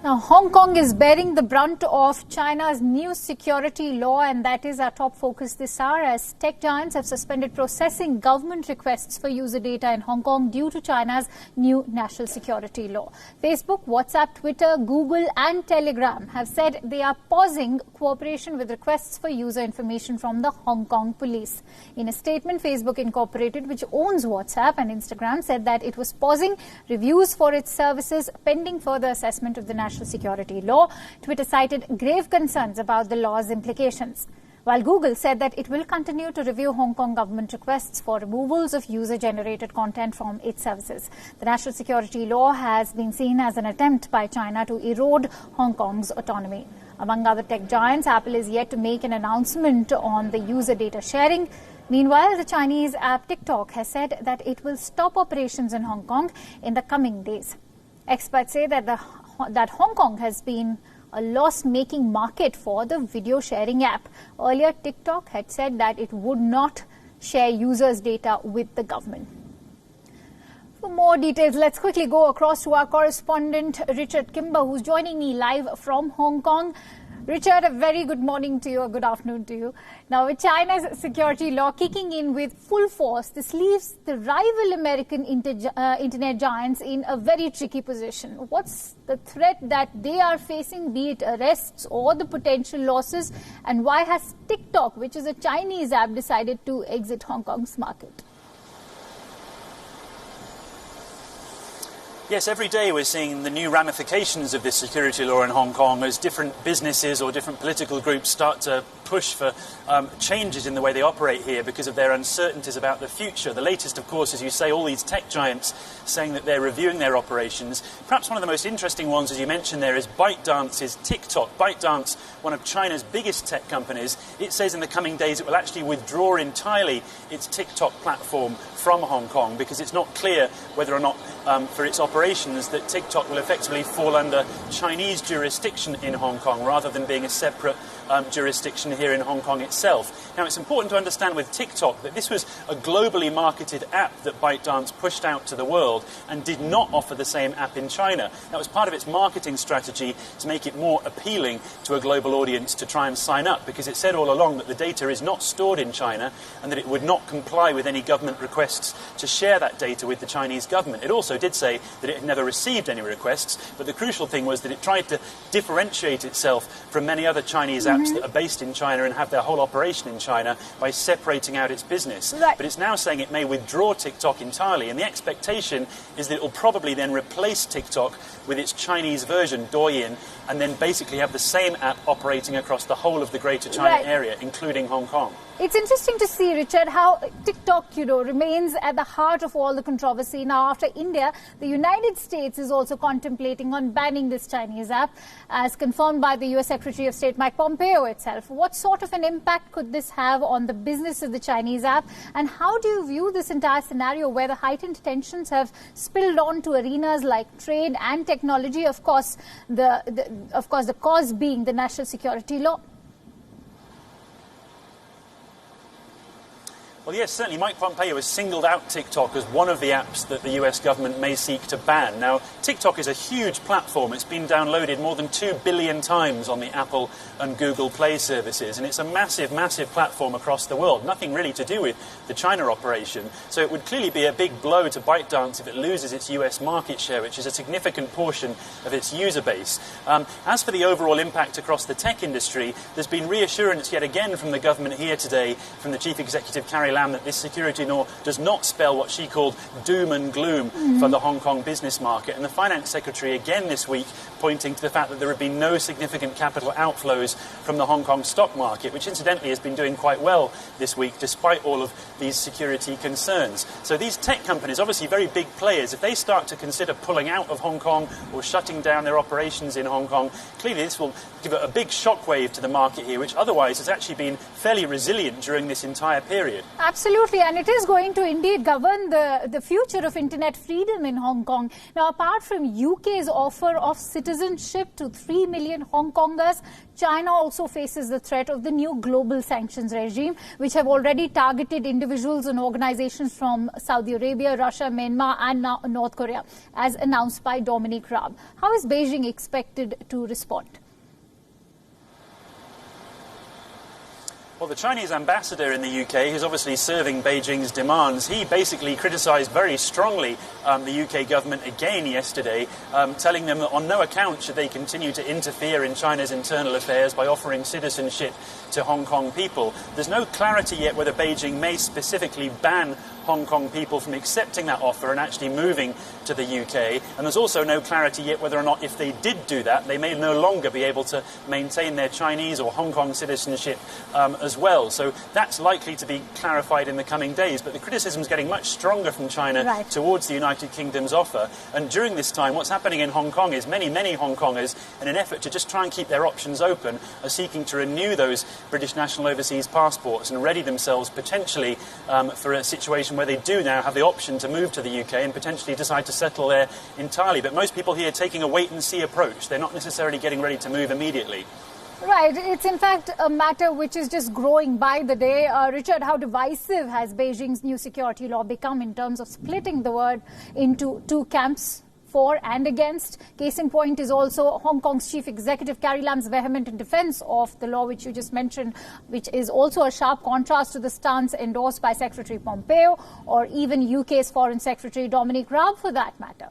Now, Hong Kong is bearing the brunt of China's new security law, and that is our top focus this hour, as tech giants have suspended processing government requests for user data in Hong Kong due to China's new national security law. Facebook, WhatsApp, Twitter, Google and Telegram have said they are pausing cooperation with requests for user information from the Hong Kong police. In a statement, Facebook Incorporated, which owns WhatsApp and Instagram, said that it was pausing reviews for its services pending further assessment of the national security law. Twitter cited grave concerns about the law's implications, while Google said that it will continue to review Hong Kong government requests for removals of user-generated content from its services. The national security law has been seen as an attempt by China to erode Hong Kong's autonomy. Among other tech giants, Apple is yet to make an announcement on the user data sharing. Meanwhile, the Chinese app TikTok has said that it will stop operations in Hong Kong in the coming days. Experts say that Hong Kong has been a loss-making market for the video sharing app. Earlier, TikTok had said that it would not share users' data with the government. For more details, let's quickly go across to our correspondent, Richard Kimber, who's joining me live from Hong Kong. Richard, a very good morning to you, or good afternoon to you. Now, with China's security law kicking in with full force, this leaves the rival American internet giants in a very tricky position. What's the threat that they are facing, be it arrests or the potential losses? And why has TikTok, which is a Chinese app, decided to exit Hong Kong's market? Yes, every day we're seeing the new ramifications of this security law in Hong Kong as different businesses or different political groups start to push for changes in the way they operate here because of their uncertainties about the future. The latest, of course, as you say, all these tech giants saying that they're reviewing their operations. Perhaps one of the most interesting ones, as you mentioned there, is ByteDance's TikTok. ByteDance, one of China's biggest tech companies, it says in the coming days it will actually withdraw entirely its TikTok platform from Hong Kong because it's not clear whether or not for its operations that TikTok will effectively fall under Chinese jurisdiction in Hong Kong rather than being a separate jurisdiction here in Hong Kong itself. Now, it's important to understand with TikTok that this was a globally marketed app that ByteDance pushed out to the world and did not offer the same app in China. That was part of its marketing strategy to make it more appealing to a global audience to try and sign up, because it said all along that the data is not stored in China and that it would not comply with any government requests to share that data with the Chinese government. It also did say that it had never received any requests, but the crucial thing was that it tried to differentiate itself from many other Chinese apps that are based in China and have their whole operation in China by separating out its business. Right. But it's now saying it may withdraw TikTok entirely, and the expectation is that it will probably then replace TikTok with its Chinese version, Douyin, and then basically have the same app operating across the whole of the Greater China area, including Hong Kong. It's interesting to see, Richard, how TikTok, remains at the heart of all the controversy. Now, after India, the United States is also contemplating on banning this Chinese app, as confirmed by the U.S. Secretary of State Mike Pompeo itself. What sort of an impact could this have on the business of the Chinese app? And how do you view this entire scenario where the heightened tensions have spilled on to arenas like trade and technology? Of course, the cause being the national security law. Well, yes, certainly Mike Pompeo has singled out TikTok as one of the apps that the US government may seek to ban. Now, TikTok is a huge platform. It's been downloaded more than 2 billion times on the Apple and Google Play services, and it's a massive, massive platform across the world. Nothing really to do with the China operation. So it would clearly be a big blow to ByteDance if it loses its US market share, which is a significant portion of its user base. As for the overall impact across the tech industry, there's been reassurance yet again from the government here today, from the Chief Executive Carrie Lam, that this security law does not spell what she called doom and gloom for the Hong Kong business market. And the Finance Secretary again this week pointing to the fact that there have been no significant capital outflows from the Hong Kong stock market, which incidentally has been doing quite well this week despite all of these security concerns. So these tech companies, obviously very big players, if they start to consider pulling out of Hong Kong or shutting down their operations in Hong Kong, clearly this will give a big shockwave to the market here, which otherwise has actually been fairly resilient during this entire period. Absolutely, and it is going to indeed govern the future of internet freedom in Hong Kong. Now, apart from UK's offer of citizenship to 3 million Hong Kongers, China also faces the threat of the new global sanctions regime, which have already targeted individuals and organizations from Saudi Arabia, Russia, Myanmar and now North Korea, as announced by Dominic Raab. How is Beijing expected to respond? Well, the Chinese ambassador in the UK, who's obviously serving Beijing's demands, he basically criticised very strongly the UK government again yesterday, telling them that on no account should they continue to interfere in China's internal affairs by offering citizenship to Hong Kong people. There's no clarity yet whether Beijing may specifically ban Hong Kong people from accepting that offer and actually moving to the UK. And there's also no clarity yet whether or not, if they did do that, they may no longer be able to maintain their Chinese or Hong Kong citizenship as well. So that's likely to be clarified in the coming days. But the criticism is getting much stronger from China towards the United Kingdom's offer. And during this time, what's happening in Hong Kong is many Hong Kongers, in an effort to just try and keep their options open, are seeking to renew those British national overseas passports and ready themselves potentially for a situation where they do now have the option to move to the UK and potentially decide to settle there entirely. But most people here are taking a wait-and-see approach. They're not necessarily getting ready to move immediately. Right. It's in fact a matter which is just growing by the day. Richard, how divisive has Beijing's new security law become in terms of splitting the world into two camps? For and against. Case in point is also Hong Kong's chief executive Carrie Lam's vehement defense of the law which you just mentioned, which is also a sharp contrast to the stance endorsed by Secretary Pompeo or even UK's Foreign Secretary Dominic Raab for that matter.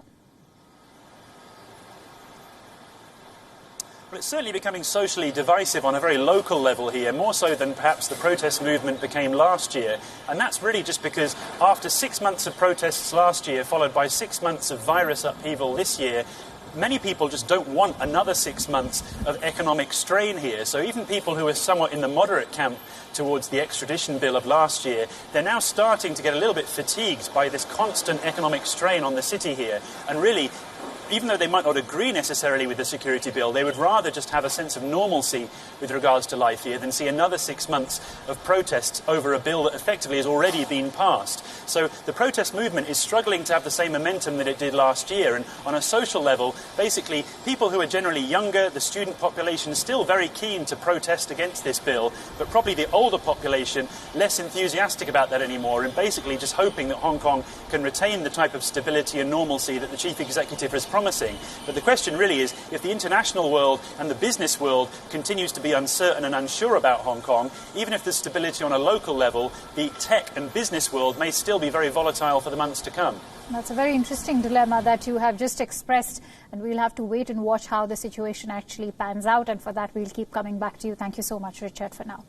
Well, it's certainly becoming socially divisive on a very local level here, more so than perhaps the protest movement became last year. And that's really just because after 6 months of protests last year, followed by 6 months of virus upheaval this year, many people just don't want another 6 months of economic strain here. So even people who are somewhat in the moderate camp towards the extradition bill of last year, they're now starting to get a little bit fatigued by this constant economic strain on the city here. And really, even though they might not agree necessarily with the security bill, they would rather just have a sense of normalcy with regards to life here than see another 6 months of protests over a bill that effectively has already been passed. So the protest movement is struggling to have the same momentum that it did last year. And on a social level, basically, people who are generally younger, the student population, is still very keen to protest against this bill, but probably the older population less enthusiastic about that anymore, and basically just hoping that Hong Kong can retain the type of stability and normalcy that the chief executive has promising. But the question really is, if the international world and the business world continues to be uncertain and unsure about Hong Kong, even if there's stability on a local level, the tech and business world may still be very volatile for the months to come. That's a very interesting dilemma that you have just expressed, and we'll have to wait and watch how the situation actually pans out, and for that we'll keep coming back to you. Thank you so much, Richard, for now.